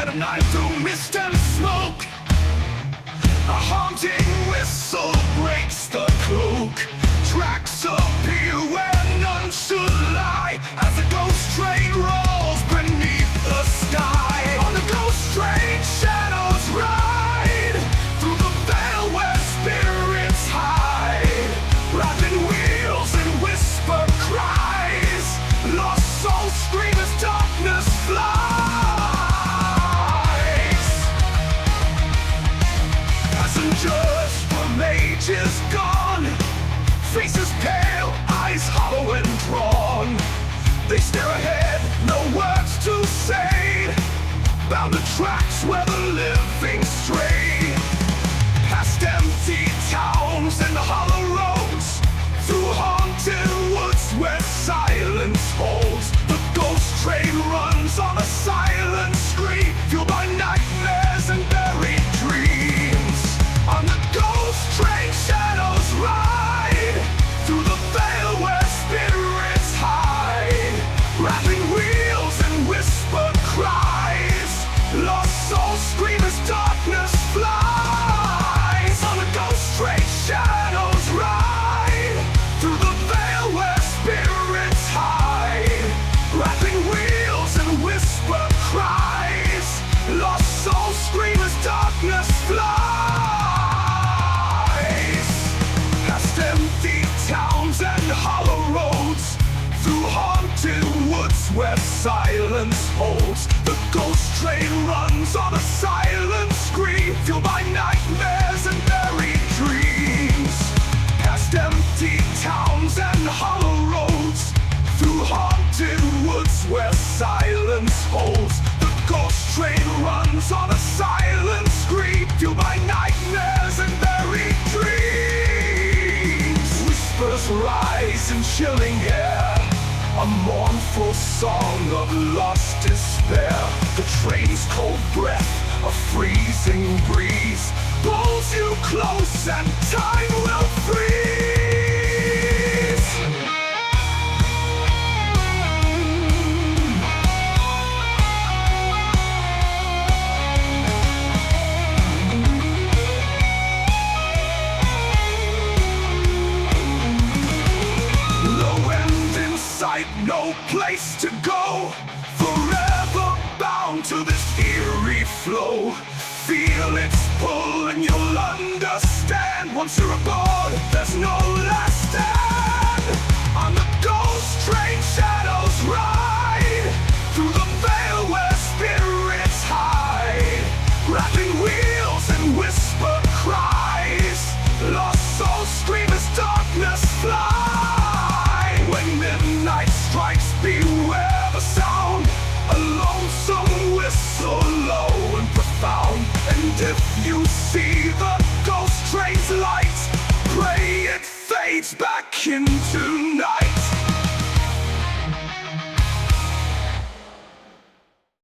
at night through mist and smoke. A haunting whistle breaks the cloak. Tracks appear where none should lie, as a ghost train rolls beneath the sky. On the ghost train, shadows ride through the veil where spirits hide. Rattling wheels and whisper cries, lost souls scream as darkness flies. Passengers from ages gone, faces pale, eyes hollow and drawn. They stare ahead, no words to say, bound to tracks where the living stray. Past empty towns and hollow roads, through haunted woods where silence holds. The ghost train runs on a silent screen, fueled by nightmares and buried dreams. On the ghost train, shadows ride through the veil where spirits hide. Rattling wheels and whispered cries, lost souls scream as darkness flies. On the ghost train, shadows ride through the veil where spirits hide. Rattling wheels and whispered cries, lost souls scream as darkness flies. Past empty towns and hollow roads, through haunted woods where silence holds. The ghost train runs on a silent screen, fueled by nightmares and buried dreams. Past empty towns and hollow roads, through haunted woods where silence holds. The ghost train runs on a silent screen, fueled by nightmares and buried dreams. Whispers rise in chilling air, a mournful song of lost despair. The train's cold breath, a freezing breeze, pulls you close and time will freeze. No place to go, forever bound to this eerie flow. Feel its pull and you'll understand. Once you're aboard, there's no last stand. On the ghost train, shadows ride through the veil where spirits hide. Rattling wheels and whisper cries, lost souls scream as darkness flies. When midnight strikes, beware the sound, a lonesome whistle low and profound. And if you see the ghost train's light, pray it fades back into night.